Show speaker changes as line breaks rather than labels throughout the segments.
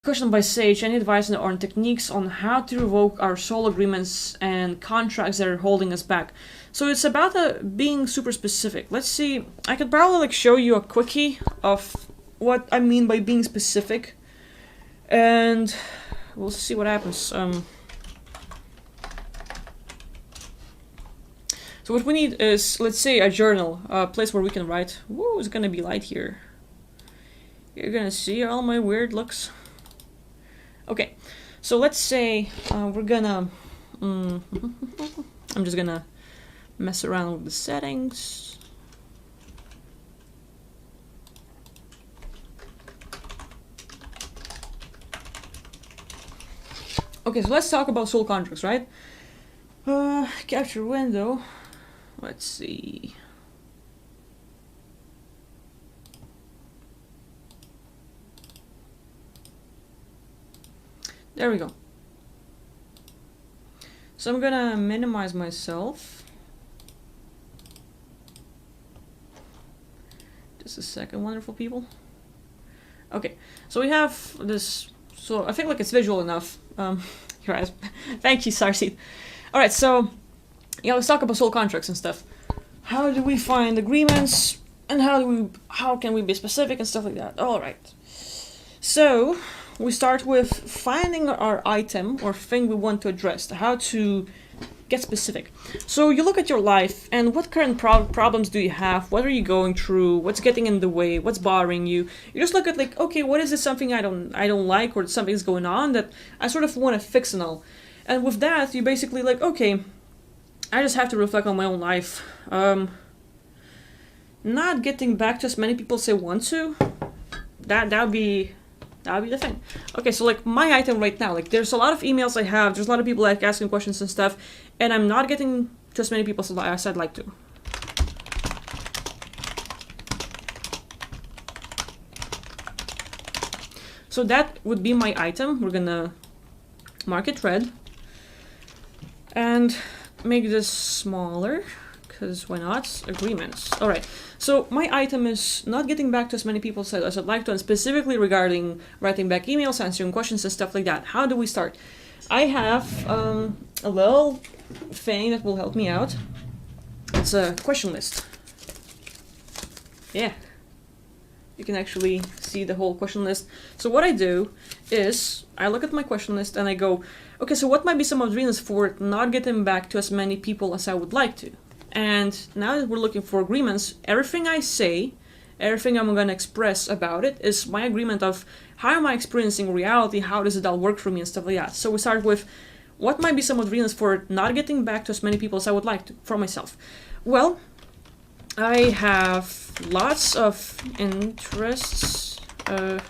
Question by Sage: any advice on techniques on how to revoke our soul agreements and contracts that are holding us back? So it's about being super specific. Let's see, I could probably like show you a quickie of what I mean by being specific, and we'll see what happens. So what we need is, let's say, a journal, a place where we can write. Whoa, it's gonna be light here. You're gonna see all my weird looks. Okay, so let's say we're gonna... I'm just gonna mess around with the settings. Okay, so let's talk about soul contracts, right? Capture window. Let's see. There we go. So I'm gonna minimize myself. Just a second, wonderful people. Okay, so we have this. So I think like it's visual enough. Your eyes. Thank you, Sarseed. All right, so yeah, let's talk about soul contracts and stuff. How do we find agreements, and how can we be specific and stuff like that? All right. So we start with finding our item or thing we want to address, how to get specific. So you look at your life and what current problems do you have, what are you going through, what's getting in the way, what's bothering you. You just look at like, okay, what is this something I don't like, or something's going on that I sort of want to fix and all. And with that, you basically like, okay, I just have to reflect on my own life. Not getting back to as many people as I want to, that would be the thing. Okay, so like my item right now, like there's a lot of emails I have, there's a lot of people like asking questions and stuff, and I'm not getting to as many people as I'd like to. So that would be my item. We're gonna mark it red and make this smaller, because why not? Agreements. All right. So my item is not getting back to as many people as I'd like to, and specifically regarding writing back emails, answering questions and stuff like that. How do we start? I have a little thing that will help me out. It's a question list. Yeah. You can actually see the whole question list. So what I do is I look at my question list and I go, okay, so what might be some of the reasons for not getting back to as many people as I would like to? And now that we're looking for agreements, everything I say, everything I'm going to express about it is my agreement of how am I experiencing reality, how does it all work for me and stuff like that. So we start with what might be some of the reasons for not getting back to as many people as I would like to, for myself. Well, I have lots of interests during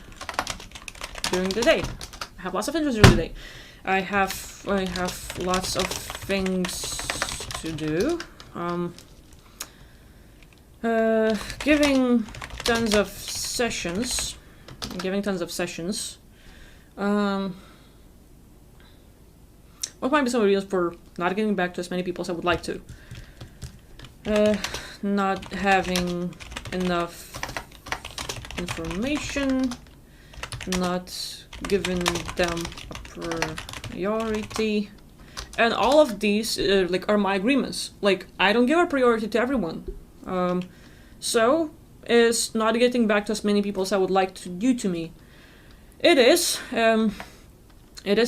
the day. I have lots of interests during the day. I have lots of things to do. Giving tons of sessions. What might be some reasons for not getting back to as many people as I would like to? Not having enough information, not giving them a priority. And all of these like are my agreements. Like I don't give a priority to everyone. So is not getting back to as many people as I would like to do to me. It is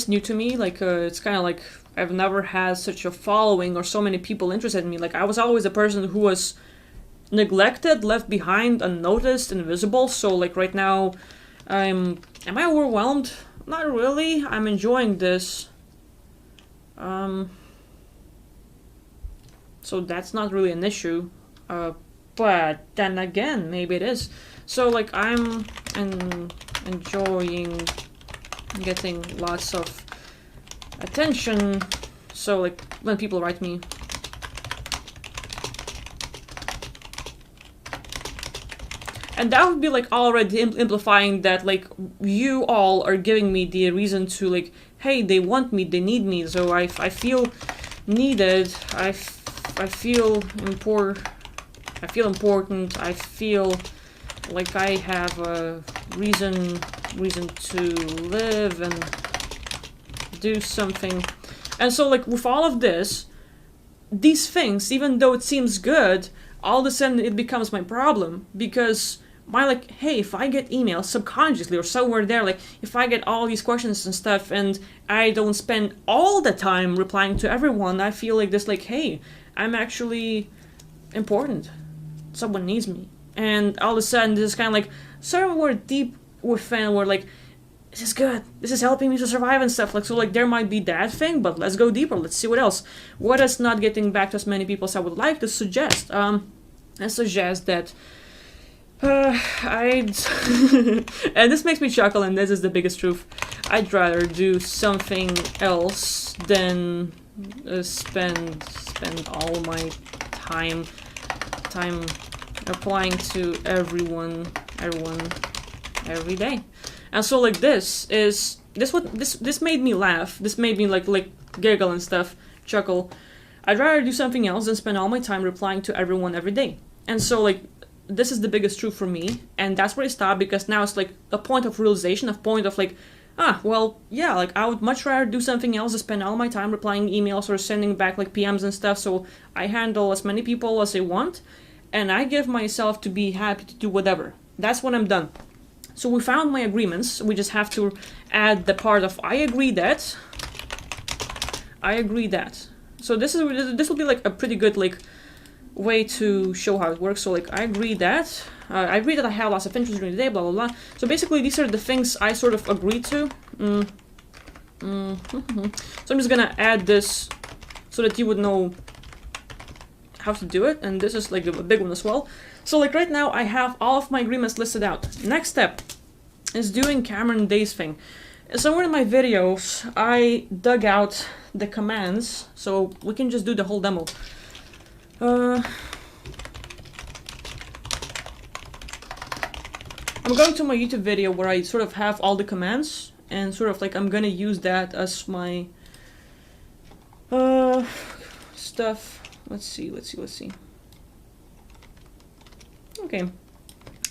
new to me. Like it's kind of like I've never had such a following or so many people interested in me. Like I was always a person who was neglected, left behind, unnoticed, invisible. So like right now, am I overwhelmed? Not really. I'm enjoying this. So that's not really an issue, but then again, maybe it is. So like I'm enjoying getting lots of attention. So like when people write me, and that would be like already amplifying that like you all are giving me the reason to like, hey, they want me, they need me, so I feel needed, I feel important, I feel like I have a reason reason to live and do something. And so like with all of this, these things, even though it seems good, all of a sudden it becomes my problem, because my like, hey, if I get emails subconsciously or somewhere there, like if I get all these questions and stuff and I don't spend all the time replying to everyone, I feel like this, like, hey, I'm actually important. Someone needs me. And all of a sudden this is kind of like somewhere deep within where like, this is good. This is helping me to survive and stuff. Like, so like there might be that thing, but let's go deeper. Let's see what else. What is not getting back to as many people as I would like to suggest? I suggest that I'd and this makes me chuckle, and this is the biggest truth. I'd rather do something else than spend all my time applying to everyone every day. And so like this made me laugh. This made me like giggle and stuff, chuckle. I'd rather do something else than spend all my time replying to everyone every day. And so like this is the biggest truth for me, and that's where I stopped, because now it's like a point of realization, a point of like, well, yeah, like I would much rather do something else than spend all my time replying emails or sending back like PMs and stuff. So I handle as many people as I want, and I give myself to be happy to do whatever. That's when I'm done. So we found my agreements. We just have to add the part of I agree that. So this will be like a pretty good like way to show how it works. So like I agree that I have lots of interest during the day, blah blah blah. So basically these are the things I sort of agreed to. So I'm just gonna add this so that you would know how to do it, and this is like a big one as well. So like right now I have all of my agreements listed out. Next step is doing Cameron Day's thing. Somewhere in my videos I dug out the commands, so we can just do the whole demo. I'm going to my YouTube video where I sort of have all the commands, and sort of like I'm gonna use that as my stuff. Let's see. Okay,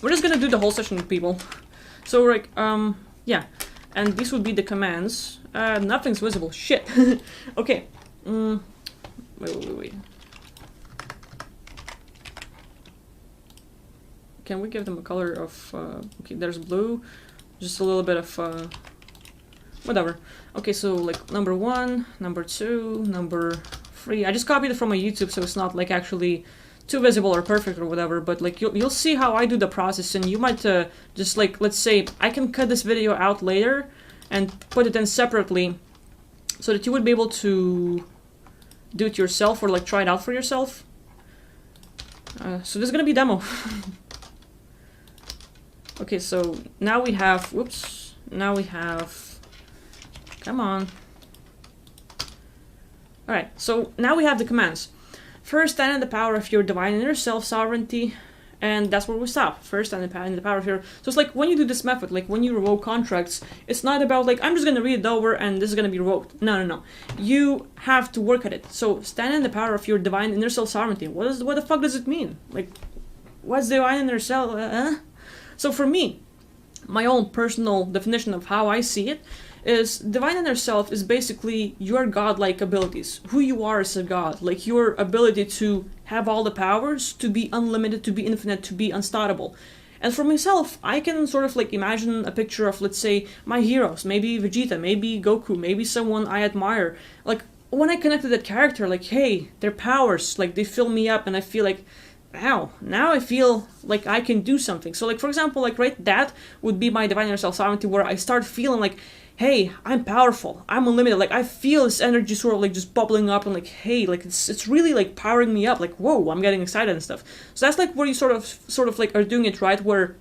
we're just gonna do the whole session with people. So like, yeah, and these would be the commands. Nothing's visible. Shit. Okay. Wait. Can we give them a color of? Okay, there's blue. Just a little bit of whatever. Okay, so like number 1, number 2, number 3. I just copied it from my YouTube, so it's not like actually too visible or perfect or whatever, but like you'll see how I do the process, and you might just like, let's say I can cut this video out later and put it in separately so that you would be able to do it yourself or like try it out for yourself. So this is gonna be demo. Okay, so now we have, come on. Alright, so now we have the commands. First, stand in the power of your divine inner self sovereignty, and that's where we stop. First, stand in the power of your... So it's like when you do this method, like when you revoke contracts, it's not about like, I'm just gonna read it over and this is gonna be revoked. No. You have to work at it. So, stand in the power of your divine inner self sovereignty. What the fuck does it mean? Like, what's divine inner self? So for me, my own personal definition of how I see it is divine inner self is basically your godlike abilities, who you are as a god, like your ability to have all the powers, to be unlimited, to be infinite, to be unstoppable. And for myself, I can sort of like imagine a picture of, let's say, my heroes, maybe Vegeta, maybe Goku, maybe someone I admire. Like when I connect to that character, like, hey, their powers, like they fill me up and I feel like, wow, now I feel like I can do something. So like, for example, like right, that would be my divine inner self sovereignty, where I start feeling like, hey, I'm powerful, I'm unlimited, like I feel this energy sort of like just bubbling up and like, hey, like it's really like powering me up, like whoa, I'm getting excited and stuff. So that's like where you sort of like are doing it right, where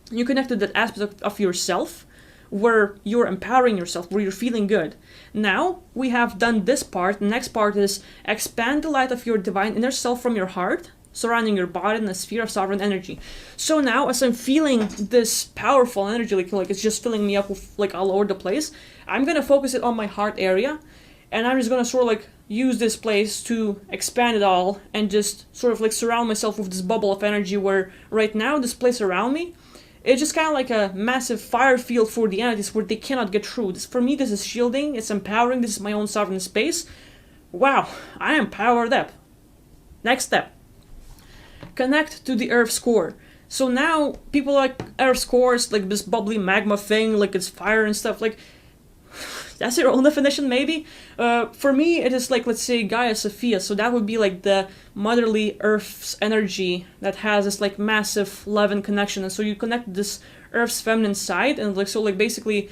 you connected that aspect of yourself, where you're empowering yourself, where you're feeling good. Now we have done this part. The next part is expand the light of your divine inner self from your heart, surrounding your body in a sphere of sovereign energy. So now, as I'm feeling this powerful energy, like it's just filling me up with like all over the place, I'm gonna focus it on my heart area, and I'm just gonna sort of like use this place to expand it all and just sort of like surround myself with this bubble of energy, where right now this place around me It's just kind of like a massive fire field for the entities where they cannot get through. For me, this is shielding, it's empowering, this is my own sovereign space. Wow, I am powered up. Next step. Connect to the Earth's core. So now, people like Earth's core is like this bubbly magma thing, like it's fire and stuff, like, that's your own definition, maybe? For me, it is like, let's say, Gaia Sophia, so that would be like the motherly Earth's energy that has this like massive love and connection, and so you connect this Earth's feminine side, and like, so like basically,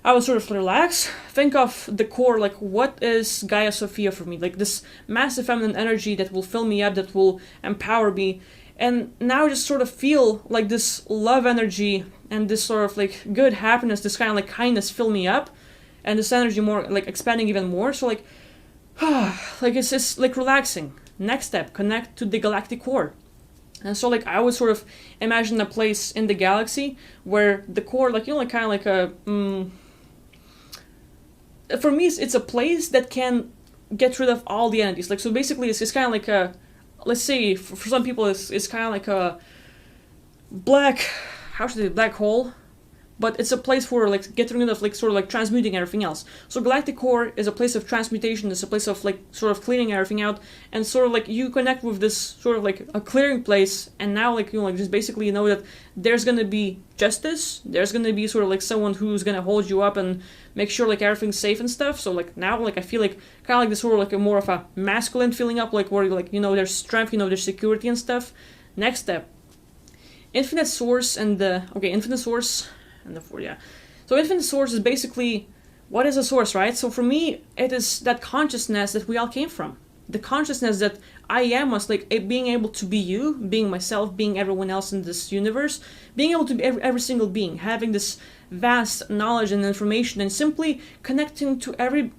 I would sort of relax, think of the core, like what is Gaia Sophia for me, like this massive feminine energy that will fill me up, that will empower me, and now just sort of feel like this love energy and this sort of like good happiness, this kind of like kindness fill me up, and this energy more like expanding even more, so like, like it's just like relaxing. Next step, connect to the galactic core. And so like I would sort of imagine a place in the galaxy where the core, like, you know, like kind of like a, for me it's a place that can get rid of all the entities. Like, so basically it's kind of like a, let's say for some people it's kind of like a black, how should I say, black hole, but it's a place for like getting rid of like sort of like transmuting everything else. So galactic core is a place of transmutation, it's a place of like sort of cleaning everything out, and sort of like you connect with this sort of like a clearing place, and now like, you know, like just basically you know that there's gonna be justice, there's gonna be sort of like someone who's gonna hold you up and make sure like everything's safe and stuff. So like now like I feel like kind of like this sort of like a more of a masculine feeling up, like where like, you know, there's strength, you know, there's security and stuff. Next step, infinite source and the, okay, infinite source and the four, yeah. So infinite source is basically, what is a source, right? So for me, it is that consciousness that we all came from. The consciousness that I am was like being able to be you, being myself, being everyone else in this universe, being able to be every single being, having this vast knowledge and information, and simply connecting to every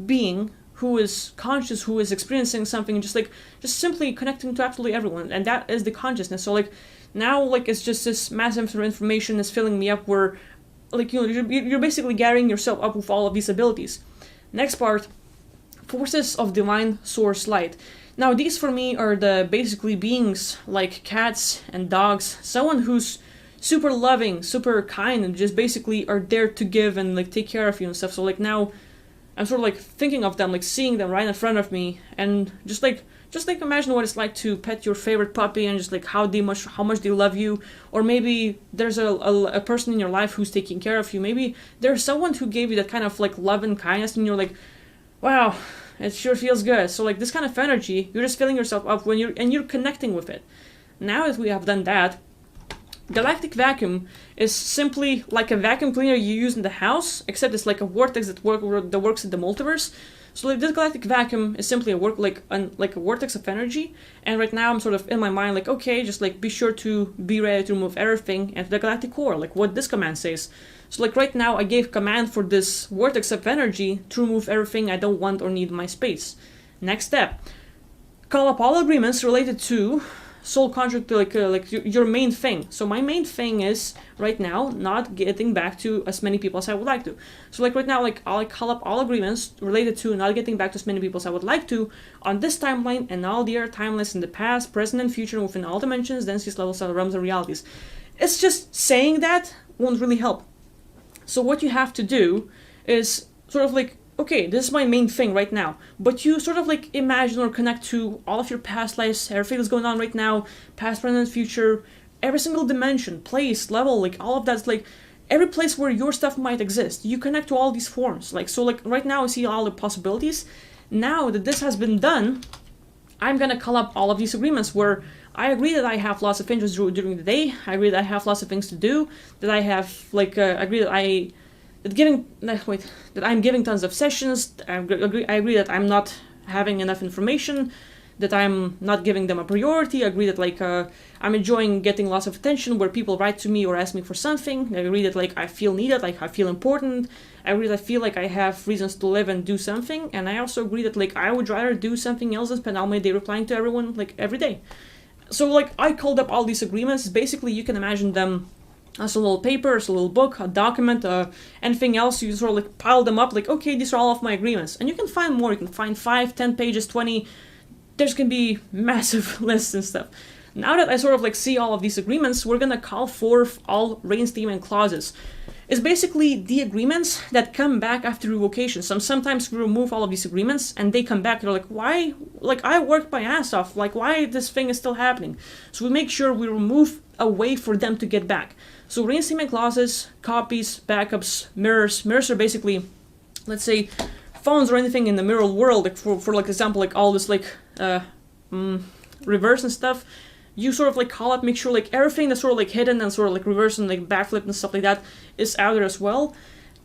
being who is conscious, who is experiencing something, just simply connecting to absolutely everyone, and that is the consciousness. So like now, like it's just this massive information is filling me up, where like, you know, you're basically gathering yourself up with all of these abilities. Next part, forces of divine source light. Now these for me are the basically beings like cats and dogs, someone who's super loving, super kind, and just basically are there to give and like take care of you and stuff. So like now I'm sort of like thinking of them, like seeing them right in front of me, and just like imagine what it's like to pet your favorite puppy, and just like how much they love you. Or maybe there's a person in your life who's taking care of you. Maybe there's someone who gave you that kind of like love and kindness, and you're like, wow, it sure feels good. So like this kind of energy, you're just filling yourself up when you're connecting with it. Now that we have done that, galactic vacuum is simply like a vacuum cleaner you use in the house, except it's like a vortex that works in the multiverse. So like this galactic vacuum is simply a vortex of energy, and right now I'm sort of in my mind like, okay, just like be sure to be ready to remove everything and the galactic core, like what this command says. So like right now I gave command for this vortex of energy to remove everything I don't want or need in my space. Next step, call up all agreements related to soul contract, like your main thing. So my main thing is right now not getting back to as many people as I would like to. So like right now, like I'll call up all agreements related to not getting back to as many people as I would like to on this timeline and all the other timelines in the past, present, and future, within all dimensions, densities, levels, realms, and realities. It's just saying that won't really help. So what you have to do is sort of like, okay, this is my main thing right now, but you sort of like imagine or connect to all of your past lives, everything that's going on right now, past, present, future, every single dimension, place, level, like all of that's like every place where your stuff might exist. You connect to all these forms. Like, so like right now I see all the possibilities. Now that this has been done, I'm gonna call up all of these agreements where I agree that I have lots of interests during the day. I agree that I have lots of things to do. That I have like agree that I'm giving tons of sessions. I agree that I'm not having enough information, that I'm not giving them a priority. I agree that like I'm enjoying getting lots of attention where people write to me or ask me for something. I agree that like I feel needed, like I feel important. I agree that I feel like I have reasons to live and do something. And I also agree that like I would rather do something else than spend all my day replying to everyone like every day. So like I called up all these agreements. Basically you can imagine them as a little paper, as a little book, a document, anything else. You sort of like pile them up like, okay, these are all of my agreements. And you can find more. You can find 5, 10 pages, 20. There's going to be massive lists and stuff. Now that I sort of like see all of these agreements, we're gonna call forth all reinstatement clauses. It's basically the agreements that come back after revocation. Sometimes we remove all of these agreements and they come back. They're like, why? Like, I worked my ass off. Like, why this thing is still happening? So we make sure we remove a way for them to get back. So reinstatement clauses, copies, backups, mirrors. Mirrors are basically, let's say, phones or anything in the mirror world. Like for like example, like all this like reverse and stuff. You sort of like call up, make sure like everything that's sort of like hidden and sort of like reverse and like backflip and stuff like that is out there as well.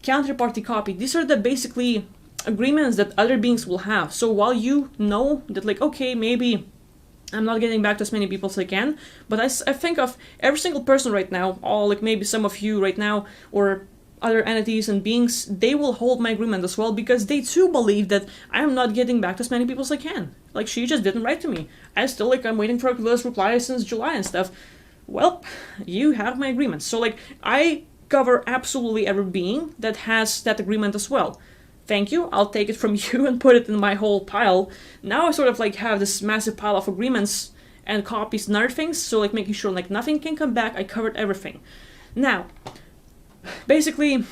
Counterparty copy. These are the basically agreements that other beings will have. So while you know that like, okay, maybe I'm not getting back to as many people as I can, but I think of every single person right now, all like maybe some of you right now, or other entities and beings, they will hold my agreement as well because they too believe that I am not getting back to as many people as I can. Like, she just didn't write to me. I'm waiting for Aquila's reply since July and stuff. Well, you have my agreement. So like, I cover absolutely every being that has that agreement as well. Thank you, I'll take it from you and put it in my whole pile. Now I sort of like have this massive pile of agreements and copies and other things, so like making sure like nothing can come back. I covered everything. Now, basically,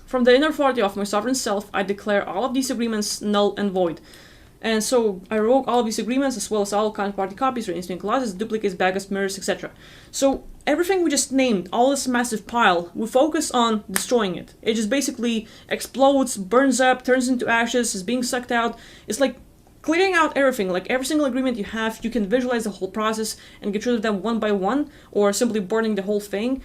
from the inner authority of my sovereign self, I declare all of these agreements null and void. And so I revoke all of these agreements as well as all counterparty copies, reinstatement clauses, duplicates, backups, mirrors, etc. So everything we just named, all this massive pile, we focus on destroying it. It just basically explodes, burns up, turns into ashes, is being sucked out. It's like clearing out everything. Like every single agreement you have, you can visualize the whole process and get rid of them one by one, or simply burning the whole thing.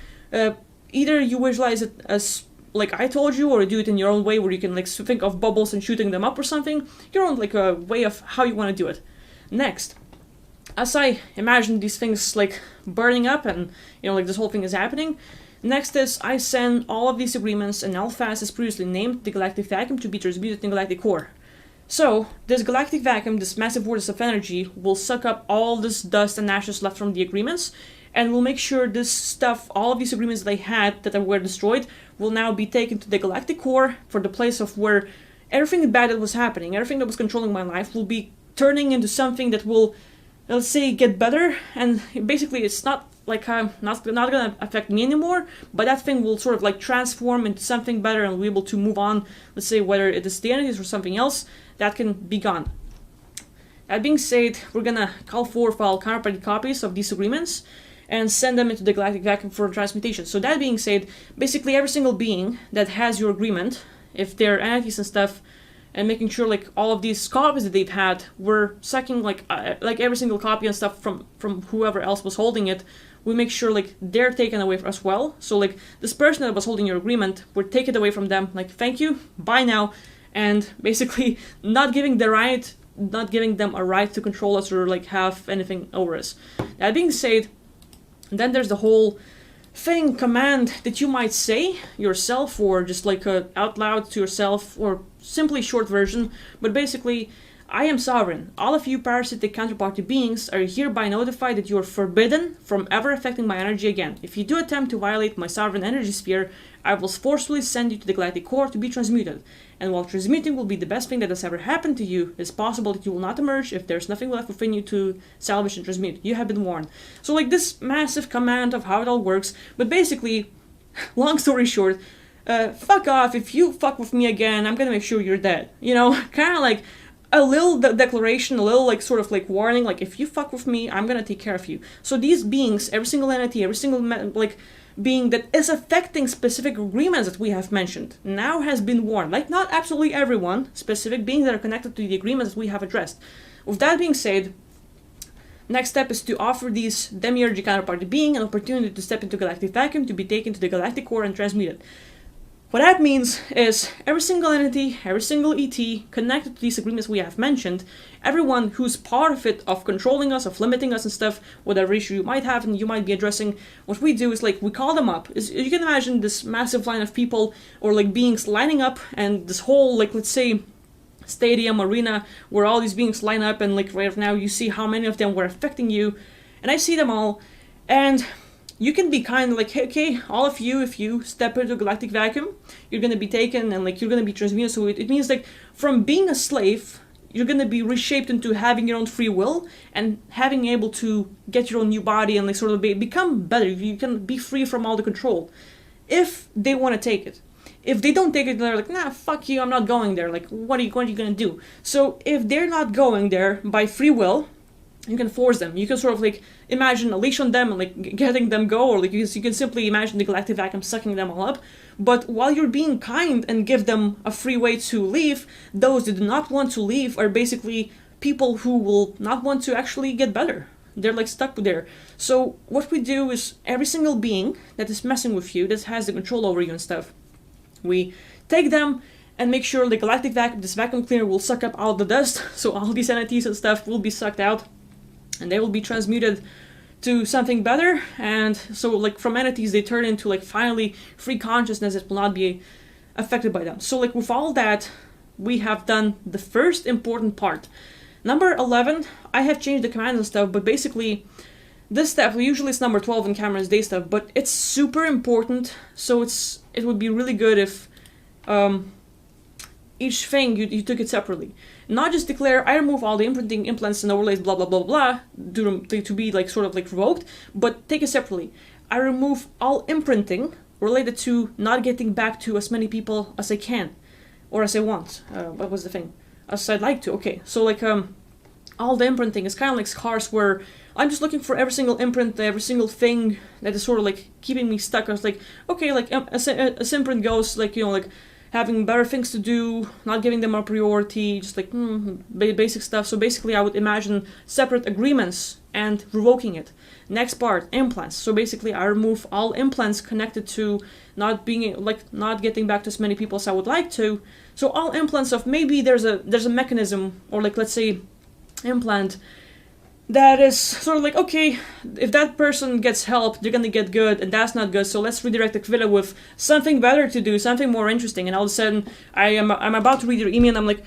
Either you visualize it as like I told you, or do it in your own way where you can like think of bubbles and shooting them up or something. Your own like a way of how you want to do it. Next, as I imagine these things like burning up and like this whole thing is happening, next is I send all of these agreements and all fast as previously named the Galactic Vacuum to be transmuted in Galactic Core. So this Galactic Vacuum, this massive vortex of energy, will suck up all this dust and ashes left from the agreements, and we'll make sure this stuff, all of these agreements that I had that were destroyed, will now be taken to the Galactic Core for the place of where everything bad that was happening, everything that was controlling my life, will be turning into something that will, let's say, get better. And basically, it's not like not gonna affect me anymore, but that thing will sort of like transform into something better and we'll be able to move on. Let's say whether it is the entities or something else, that can be gone. That being said, we're gonna call for all counterparty copies of these agreements and send them into the Galactic Vacuum for transmutation. So that being said, basically every single being that has your agreement, if they're entities and stuff, and making sure like all of these copies that they've had, we're sucking like every single copy and stuff from whoever else was holding it, we make sure like they're taken away as well. So like this person that was holding your agreement, we're take it away from them, like thank you, bye now, and basically not giving them a right to control us or like have anything over us. That being said, then there's the whole command that you might say yourself, or just like out loud to yourself, or simply short version, but basically, I am sovereign. All of you parasitic counterparty beings are hereby notified that you are forbidden from ever affecting my energy again. If you do attempt to violate my sovereign energy sphere, I will forcefully send you to the Galactic Core to be transmuted. And while transmuting will be the best thing that has ever happened to you, it's possible that you will not emerge if there's nothing left within you to salvage and transmute. You have been warned. So like this massive command of how it all works, but basically, long story short, fuck off. If you fuck with me again, I'm gonna make sure you're dead. Kind of like a little declaration, a little like sort of like warning, like if you fuck with me, I'm gonna take care of you. So these beings, every single entity, every single being that is affecting specific agreements that we have mentioned, now has been warned. Like not absolutely everyone, specific beings that are connected to the agreements that we have addressed. With that being said, next step is to offer these demiurge counterparty being an opportunity to step into Galactic Vacuum to be taken to the Galactic Core and transmuted. What that means is every single entity, every single ET connected to these agreements we have mentioned, everyone who's part of it, of controlling us, of limiting us and stuff, whatever issue you might have and you might be addressing, what we do is like we call them up. You can imagine this massive line of people or like beings lining up, and this whole like let's say stadium, arena, where all these beings line up, and like right now you see how many of them were affecting you, and I see them all, and you can be kind of like, hey, okay, all of you, if you step into Galactic Vacuum, you're going to be taken and like you're going to be transmuted. So it means like from being a slave, you're gonna be reshaped into having your own free will and having able to get your own new body and like sort of become better. You can be free from all the control if they want to take it. If they don't take it, they're like, nah, fuck you, I'm not going there. Like, what are you gonna do? So if they're not going there by free will, you can force them. You can sort of like imagine a leash on them and like getting them go, or like you can simply imagine the galactic vacuum sucking them all up. But while you're being kind and give them a free way to leave, those that do not want to leave are basically people who will not want to actually get better. They're like stuck there. So what we do is every single being that is messing with you, that has the control over you and stuff, we take them and make sure the galactic vacuum, this vacuum cleaner, will suck up all the dust. So all these entities and stuff will be sucked out, and they will be transmuted to something better. And so like from entities they turn into like finally free consciousness that will not be affected by them. So like with all that, we have done the first important part. Number 11, I have changed the commands and stuff, but basically this step, usually it's number 12 in Cameron's day stuff, but it's super important. So it would be really good if each thing you took it separately. Not just declare, I remove all the imprinting, implants, and overlays, blah, blah, blah, blah, to be like sort of like revoked, but take it separately. I remove all imprinting related to not getting back to as many people as I can, or as I want. What was the thing? As I'd like to. Okay, so like all the imprinting is kind of like scars where I'm just looking for every single imprint, every single thing that is sort of like keeping me stuck. I was like, okay, like as imprint goes, like, you know, like having better things to do, not giving them a priority, just like basic stuff. So basically I would imagine separate agreements and revoking it. Next part, implants. So basically I remove all implants connected to not getting back to as many people as I would like to. So all implants of maybe there's a mechanism, or like let's say implant that is sort of like, okay, if that person gets help, they're gonna get good, and that's not good, so let's redirect the Kvilla with something better to do, something more interesting. And all of a sudden, I'm about to read your email, and I'm like,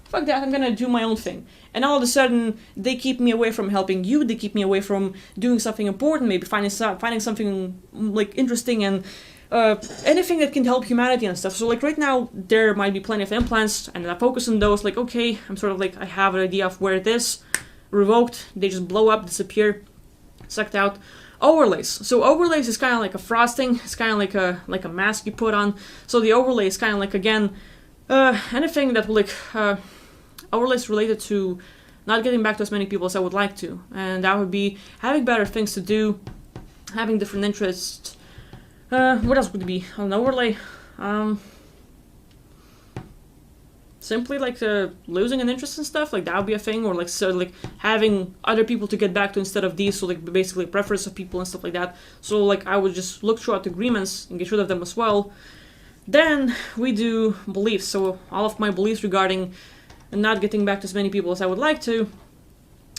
fuck that, I'm gonna do my own thing. And all of a sudden, they keep me away from helping you, they keep me away from doing something important, maybe finding something like interesting, and anything that can help humanity and stuff. So like right now, there might be plenty of implants, and I focus on those, like, okay, I'm sort of like, I have an idea of where it is. Revoked, they just blow up, disappear, sucked out. Overlays. So overlays is kind of like a frosting. It's kind of like a mask you put on. So the overlay is kind of like, again, anything that will like overlays related to not getting back to as many people as I would like to, and that would be having better things to do, having different interests. What else would it be? An overlay. Simply like losing an interest in stuff, like that would be a thing, or like so like having other people to get back to instead of these, so like basically preference of people and stuff like that. So like I would just look throughout the agreements and get rid of them as well. Then we do beliefs, so all of my beliefs regarding not getting back to as many people as I would like to.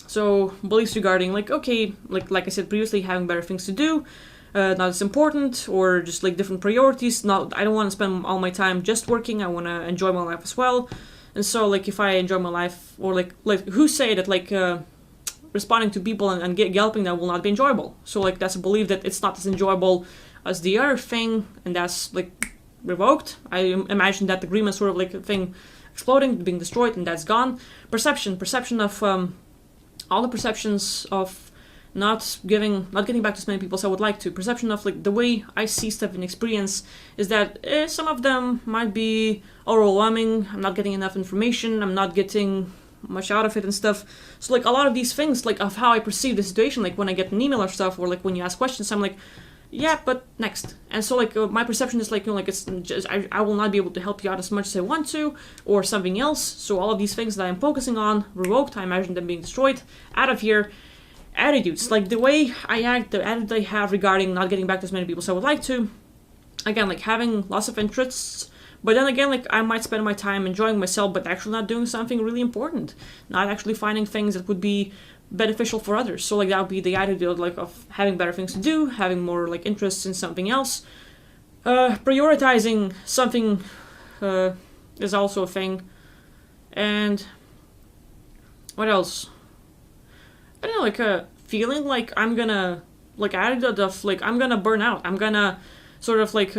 So beliefs regarding like, okay, like I said previously, having better things to do, not as important, or just like different priorities. I don't want to spend all my time just working. I want to enjoy my life as well. And so like if I enjoy my life, or like who say that like responding to people and helping them will not be enjoyable. So like that's a belief that it's not as enjoyable as the other thing, and that's like revoked. I imagine that agreement sort of like a thing exploding, being destroyed, and that's gone. Perception of all the perceptions of not getting back to as many people as I would like to. Perception of like the way I see stuff in experience is that some of them might be overwhelming. I'm not getting enough information. I'm not getting much out of it and stuff. So like a lot of these things, like of how I perceive the situation, like when I get an email or stuff, or like when you ask questions, I'm like, yeah, but next. And so like my perception is like, you know, like it's just, I will not be able to help you out as much as I want to, or something else. So all of these things that I'm focusing on, revoked, I imagine them being destroyed, out of here. Attitudes, like the way I act, the attitude I have regarding not getting back to as many people as I would like to. Again, like having lots of interests, but then again, like I might spend my time enjoying myself, but actually not doing something really important, not actually finding things that would be beneficial for others. So like that would be the attitude like of having better things to do, having more like interests in something else. Prioritizing something is also a thing. And what else? I don't know, like feeling like I'm gonna, like attitude of like I'm gonna burn out, I'm gonna sort of like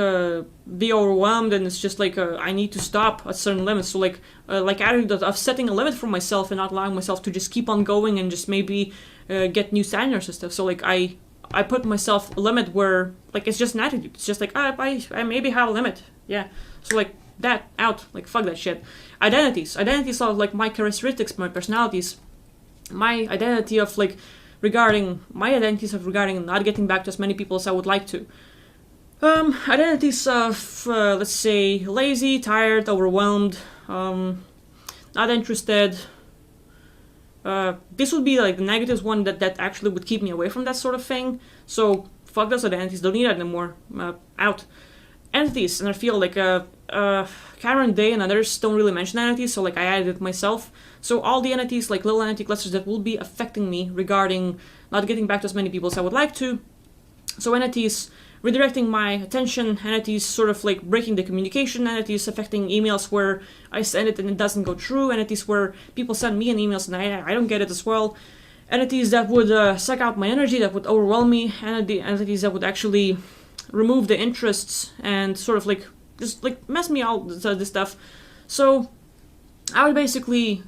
be overwhelmed, and it's just like I need to stop at certain limits. So like attitude of setting a limit for myself and not allowing myself to just keep on going and just maybe get new standards and stuff. So like I put myself a limit where like it's just an attitude. It's just like I maybe have a limit. Yeah. So like that out. Like fuck that shit. Identities are like my characteristics, my personalities, my identity of like regarding not getting back to as many people as I would like to. Identities of let's say lazy, tired, overwhelmed, not interested. This would be like the negatives one that actually would keep me away from that sort of thing. So fuck those identities, don't need that anymore. Out. Entities, and I feel like Cameron Day and others don't really mention entities, so like I added it myself. So all the entities, like little entity clusters that will be affecting me regarding not getting back to as many people as I would like to. So entities redirecting my attention, entities sort of like breaking the communication, entities affecting emails where I send it and it doesn't go through, entities where people send me an emails and I don't get it as well, entities that would suck out my energy, that would overwhelm me, entities that would actually remove the interests and sort of like just like mess me out, this stuff. So I would basically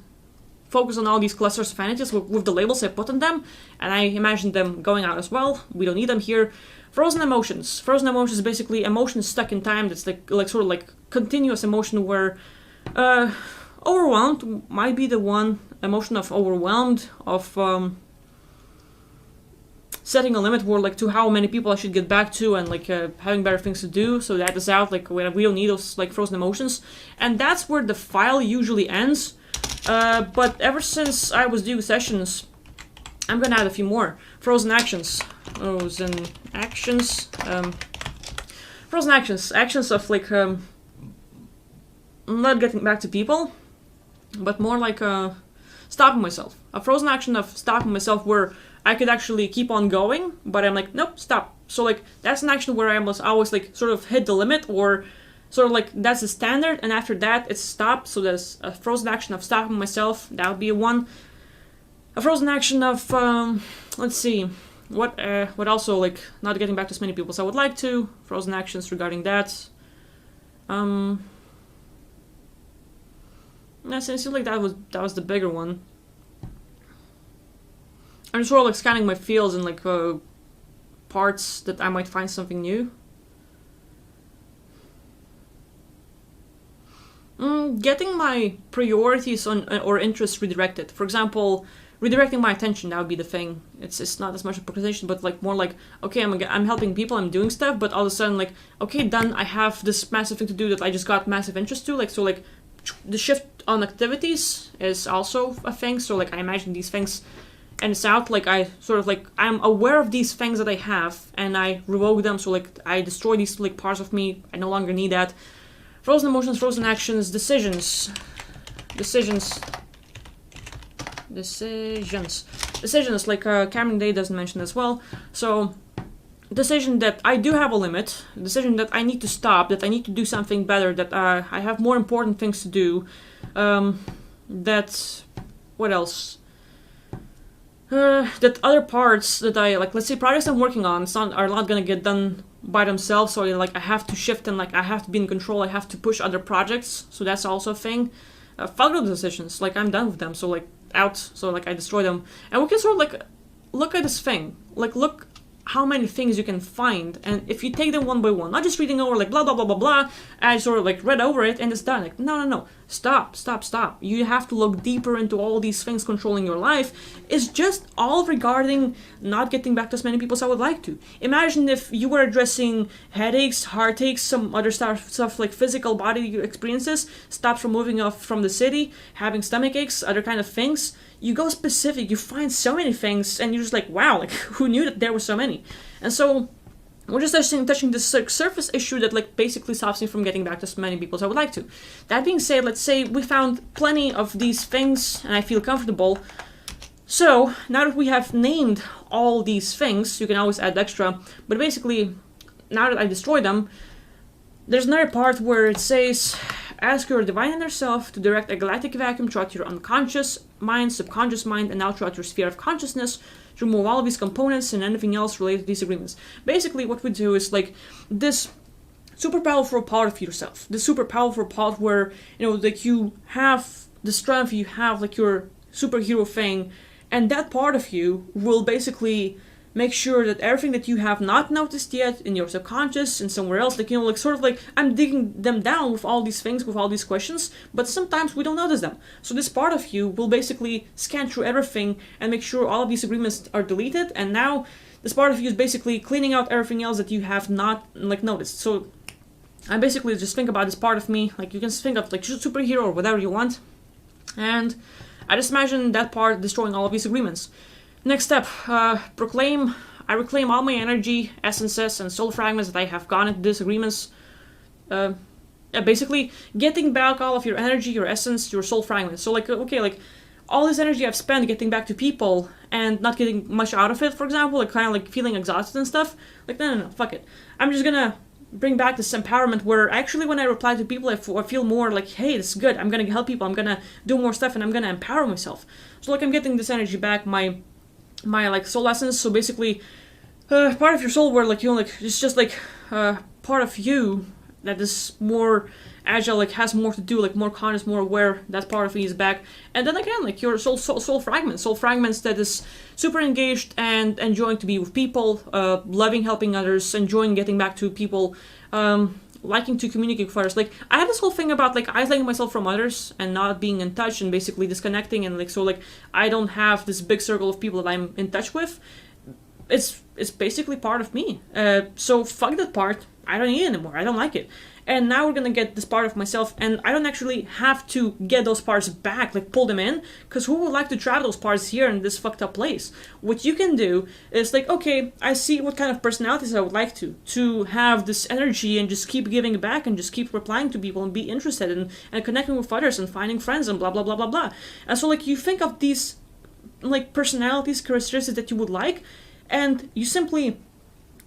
focus on all these clusters of entities with the labels I put on them, and I imagine them going out as well. We don't need them here. Frozen emotions. Frozen emotions is basically emotions stuck in time. That's like sort of like continuous emotion where overwhelmed might be the one emotion of overwhelmed, of setting a limit where like to how many people I should get back to, and like having better things to do. So that is out. Like we don't need those like frozen emotions, and that's where the file usually ends. But ever since I was doing sessions, I'm gonna add a few more frozen actions. Frozen actions. Frozen actions. Actions of like not getting back to people, but more like stopping myself. A frozen action of stopping myself where I could actually keep on going, but I'm like, nope, stop. So like that's an action where I must always like sort of hit the limit, or sort of like that's the standard, and after that it's stop. So there's a frozen action of stopping myself. That would be a one. A frozen action of let's see, what also like not getting back to as many people as I would like to. Frozen actions regarding that. Yeah, so it seems like that was the bigger one. I'm just sort of like scanning my fields and like parts that I might find something new. Getting my priorities on or interests redirected. For example, redirecting my attention, that would be the thing. It's not as much a procrastination, but like more like, okay, I'm helping people, I'm doing stuff, but all of a sudden like, okay, done, I have this massive thing to do that I just got massive interest to. Like, so like the shift on activities is also a thing. So like I imagine these things and it's out, like I sort of like I'm aware of these things that I have and I revoke them. So like I destroy these like parts of me. I no longer need that. Frozen emotions, frozen actions, decisions, like Cameron Day doesn't mention as well. So decision that I do have a limit, decision that I need to stop, that I need to do something better, that I have more important things to do, that what else, that other parts that I like, let's say projects I'm working on are not gonna get done by themselves, so like I have to shift and like I have to be in control, I have to push other projects, so that's also a thing. Fuck those decisions, like I'm done with them, so like out, so like I destroy them. And we can sort of like look at this thing, like look how many things you can find, and if you take them one by one, not just reading over like blah blah blah blah blah, I sort of like read over it and it's done. Like no, stop. You have to look deeper into all these things controlling your life. It's just all regarding not getting back to as many people as I would like to. Imagine if you were addressing headaches, heartaches, some other stuff like physical body experiences, stops from moving off from the city, having stomach aches, other kind of things. You go specific, you find so many things, and you're just like, wow, like who knew that there were so many? And so we're just touching this surface issue that like basically stops me from getting back to as many people as I would like to. That being said, let's say we found plenty of these things and I feel comfortable. So now that we have named all these things, you can always add extra, but basically now that I destroy them, there's another part where it says, ask your divine inner self to direct a galactic vacuum throughout your unconscious mind, subconscious mind, and now throughout your sphere of consciousness to remove all of these components and anything else related to these agreements. Basically, what we do is like this super powerful part of yourself. The super powerful part where, like you have the strength, you have like your superhero thing, and that part of you will basically make sure that everything that you have not noticed yet in your subconscious and somewhere else, like, like sort of like I'm digging them down with all these things, with all these questions, but sometimes we don't notice them. So this part of you will basically scan through everything and make sure all of these agreements are deleted, and now this part of you is basically cleaning out everything else that you have not like noticed. So I basically just think about this part of me, like you can think of like superhero or whatever you want, and I just imagine that part destroying all of these agreements. Next step, I reclaim all my energy, essences, and soul fragments that I have gone into these agreements. Basically, getting back all of your energy, your essence, your soul fragments. So like, okay, like, all this energy I've spent getting back to people and not getting much out of it, for example, like kind of like feeling exhausted and stuff, like, no, fuck it. I'm just gonna bring back this empowerment where actually when I reply to people, I feel more like, hey, this is good, I'm gonna help people, I'm gonna do more stuff, and I'm gonna empower myself. So like I'm getting this energy back, my like soul essence. So basically part of your soul where like like it's just like part of you that is more agile, like has more to do, like more conscious, more aware. That part of me is back. And then again, like your soul fragments that is super engaged and enjoying to be with people, loving helping others, enjoying getting back to people, liking to communicate with others. Like I have this whole thing about like isolating myself from others and not being in touch and basically disconnecting, and like so like I don't have this big circle of people that I'm in touch with. It's basically part of me. So fuck that part. I don't need it anymore. I don't like it. And now we're gonna get this part of myself, and I don't actually have to get those parts back, like pull them in, because who would like to trap those parts here in this fucked up place? What you can do is like, okay, I see what kind of personalities I would like to have this energy and just keep giving it back and just keep replying to people and be interested and connecting with others and finding friends and blah blah blah blah blah. And so like you think of these like personalities, characteristics that you would like, and you simply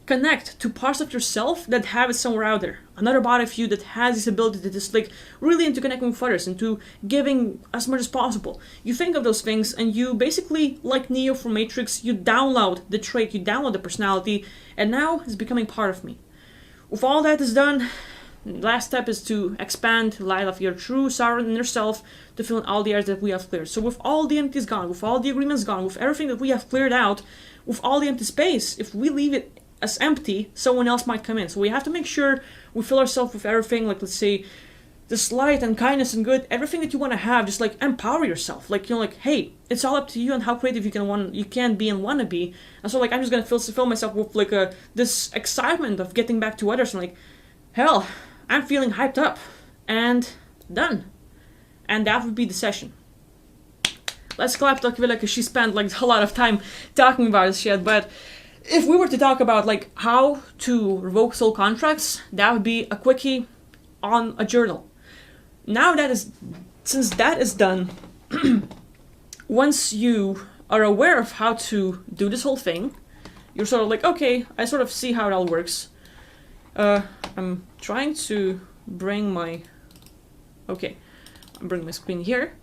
connect to parts of yourself that have it somewhere out there. Another part of you that has this ability that is like really into connecting with others, into giving as much as possible. You think of those things and you basically, like Neo from Matrix, you download the trait, you download the personality, and now it's becoming part of me. With all that is done, last step is to expand the light of your true sovereign inner self to fill in all the areas that we have cleared. So with all the empties gone, with all the agreements gone, with everything that we have cleared out, with all the empty space, if we leave it as empty, someone else might come in. So we have to make sure we fill ourselves with everything, like let's say this light and kindness and good, everything that you want to have. Just like empower yourself, like like hey, it's all up to you and how creative you can be and want to be. And so like I'm just gonna fill myself with like this excitement of getting back to others, and like hell, I'm feeling hyped up and done. And that would be the session. Let's clap to Akvila because she spent like a lot of time talking about this shit. But if we were to talk about like how to revoke soul contracts, that would be a quickie on a journal. Now since that is done, once you are aware of how to do this whole thing, you're sort of like, okay, I sort of see how it all works. I'm trying to bring my, I'm bringing my screen here.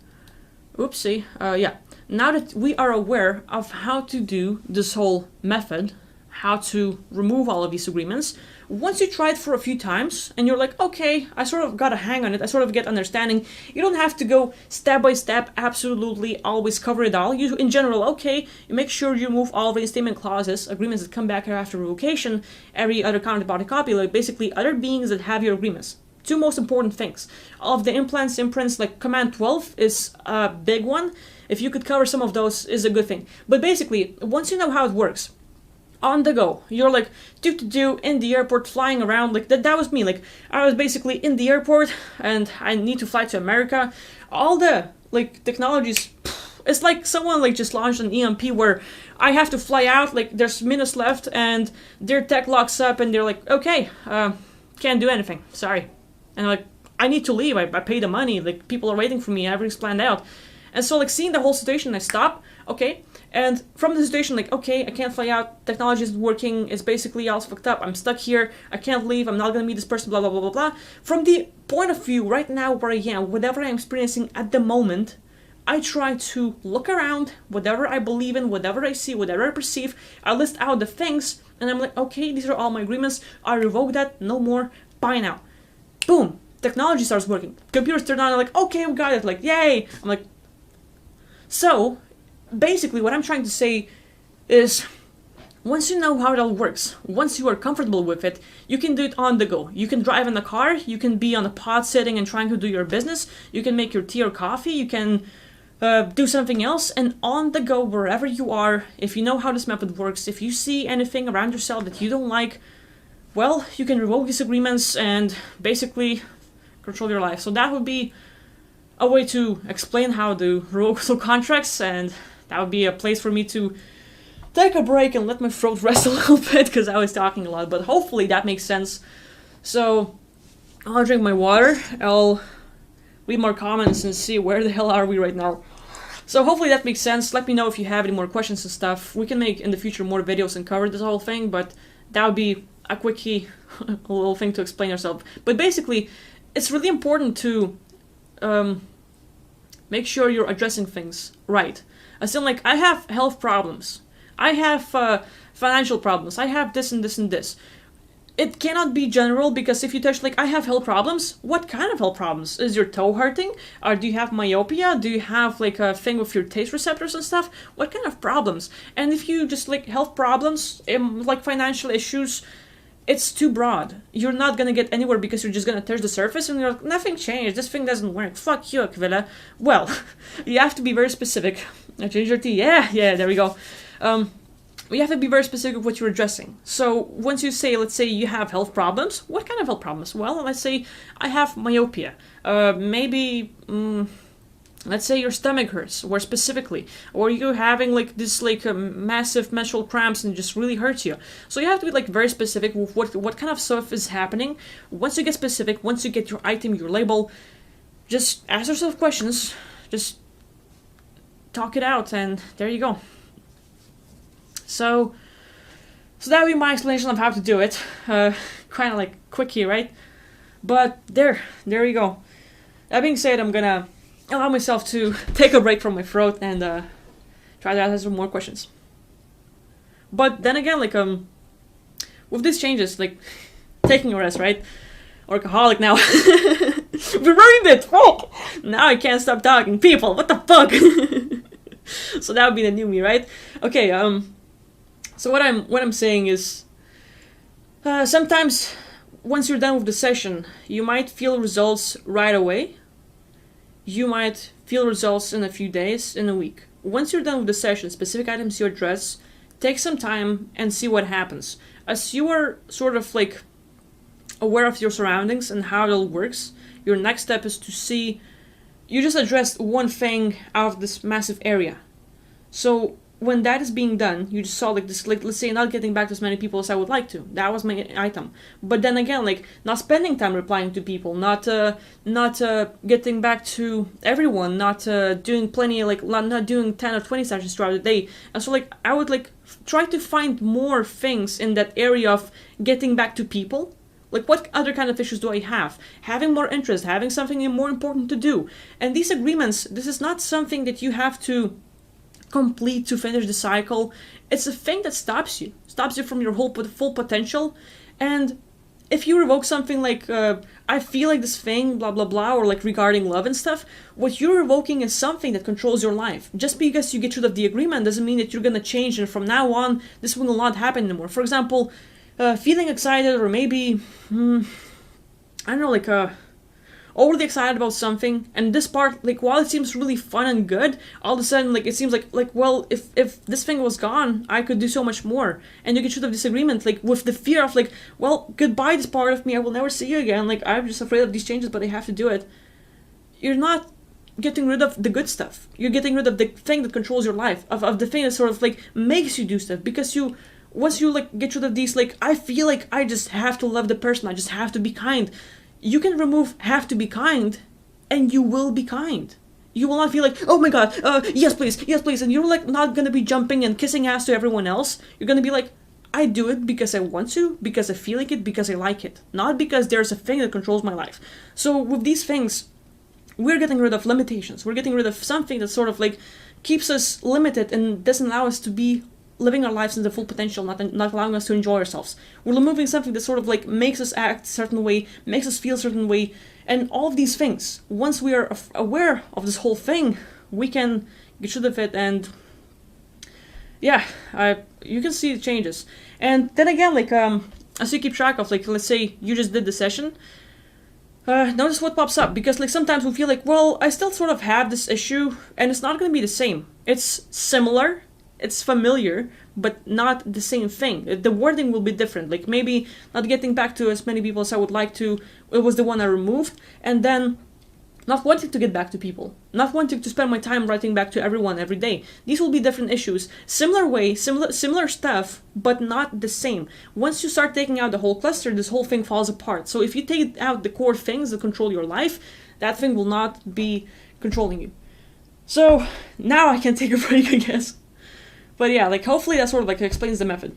Oopsie. Yeah. Now that we are aware of how to do this whole method, how to remove all of these agreements, once you try it for a few times and you're like, okay, I sort of got a hang on it, I sort of get understanding, you don't have to go step by step, absolutely always cover it all. You, in general, okay, you make sure you remove all reinstatement clauses, agreements that come back after revocation, every other counterparty copy, like basically other beings that have your agreements. Two most important things. All of the imprints, like Command 12 is a big one. If you could cover some of those, is a good thing. But basically, once you know how it works, on the go, you're like, in the airport, flying around, like that was me. Like, I was basically in the airport, and I need to fly to America. All the, like, technologies, it's like someone, like, just launched an EMP where I have to fly out, like, there's minutes left, and their tech locks up, and they're like, okay, can't do anything, sorry. And like, I need to leave, I pay the money, like, people are waiting for me, everything's planned out. And so, like, seeing the whole situation, I stop, okay, and from the situation, like, okay, I can't fly out, technology isn't working, it's basically all fucked up, I'm stuck here, I can't leave, I'm not gonna meet this person, blah, blah, blah, blah, blah. From the point of view, right now, where I am, whatever I'm experiencing at the moment, I try to look around, whatever I believe in, whatever I see, whatever I perceive, I list out the things, and I'm like, okay, these are all my agreements, I revoke that, no more, buy now. Boom, technology starts working. Computers turn on, like, okay, we got it, like, yay. I'm like, so basically what I'm trying to say is, once you know how it all works, once you are comfortable with it, you can do it on the go. You can drive in the car, you can be on a pod sitting and trying to do your business, you can make your tea or coffee, you can do something else, and on the go, wherever you are, if you know how this method works, if you see anything around yourself that you don't like, well, you can revoke these agreements and basically control your life. So that would be a way to explain how to revoke contracts, and that would be a place for me to take a break and let my throat rest a little bit, because I was talking a lot, but hopefully that makes sense. So I'll drink my water, I'll read more comments and see where the hell are we right now. So hopefully that makes sense. Let me know if you have any more questions and stuff. We can make in the future more videos and cover this whole thing, but that would be a quickie a little thing to explain yourself. But basically, it's really important to make sure you're addressing things right. As in, like, I have health problems, I have financial problems, I have this and this and this. It cannot be general, because if you touch, like, I have health problems, what kind of health problems? Is your toe hurting? Or do you have myopia? Do you have, like, a thing with your taste receptors and stuff? What kind of problems? And if you just, like, health problems, like financial issues, it's too broad. You're not gonna get anywhere, because you're just gonna touch the surface and you're like, nothing changed, this thing doesn't work, fuck you, Aquila. Well, you have to be very specific. I changed your tea, yeah, there we go. You have to be very specific with what you're addressing. So once you say, let's say you have health problems, what kind of health problems? Well, let's say I have myopia. Let's say your stomach hurts, or specifically, or you're having like this massive menstrual cramps and it just really hurts you. So you have to be like very specific with what kind of stuff is happening. Once you get specific, once you get your item, your label, just ask yourself questions, just talk it out, and there you go. So that would be my explanation of how to do it. Kind of like quickie, right? But there you go. That being said, I'm gonna allow myself to take a break from my throat and try to answer some more questions. But then again, like with these changes, like taking a rest, right? Workaholic now. We ruined it. Fuck. Now I can't stop talking. People, what the fuck? So that would be the new me, right? Okay. So what I'm saying is, sometimes once you're done with the session, you might feel results right away. You might feel results in a few days, in a week. Once you're done with the session, specific items you address, take some time and see what happens. As you are sort of like aware of your surroundings and how it all works, your next step is to see, you just addressed one thing out of this massive area. So when that is being done, you just saw like this, like let's say not getting back to as many people as I would like to. That was my item. But then again, like not spending time replying to people, not getting back to everyone, not doing plenty, like not doing 10 or 20 sessions throughout the day. And so like I would like try to find more things in that area of getting back to people. Like what other kind of issues do I have? Having more interest, having something more important to do. And these agreements, this is not something that you have to complete to finish the cycle. It's a thing that stops you from your whole full potential. And if you revoke something like I feel like this thing blah blah blah, or like regarding love and stuff, what you're revoking is something that controls your life. Just because you get rid of the agreement doesn't mean that you're gonna change and from now on this will not happen anymore. For example, feeling excited, or maybe I don't know, like overly excited about something, and this part, like while it seems really fun and good, all of a sudden like it seems like well, if this thing was gone, I could do so much more. And you get rid of disagreement, like with the fear of like, well, goodbye this part of me, I will never see you again, like I'm just afraid of these changes but I have to do it. You're not getting rid of the good stuff, you're getting rid of the thing that controls your life, of the thing that sort of like makes you do stuff. Because once you like get rid of these, like I feel like I just have to love the person, I just have to be kind, you can remove have to be kind, and you will be kind. You will not feel like, oh my god, yes please, and you're like not gonna be jumping and kissing ass to everyone else. You're gonna be like, I do it because I want to, because I feel like it, because I like it, not because there's a thing that controls my life. So with these things, we're getting rid of limitations. We're getting rid of something that sort of like keeps us limited and doesn't allow us to be living our lives in the full potential, not allowing us to enjoy ourselves. We're removing something that sort of like makes us act a certain way, makes us feel a certain way, and all of these things. Once we are aware of this whole thing, we can get rid of it, and yeah, you can see the changes. And then again, like as you keep track of, like, let's say you just did the session, notice what pops up, because like sometimes we feel like, well, I still sort of have this issue, and it's not going to be the same. It's similar, it's familiar, but not the same thing. The wording will be different. Like maybe not getting back to as many people as I would like to, it was the one I removed, and then not wanting to get back to people, not wanting to spend my time writing back to everyone every day. These will be different issues. Similar way, similar stuff, but not the same. Once you start taking out the whole cluster, this whole thing falls apart. So if you take out the core things that control your life, that thing will not be controlling you. So now I can take a break, I guess. But yeah, like hopefully that sort of like explains the method.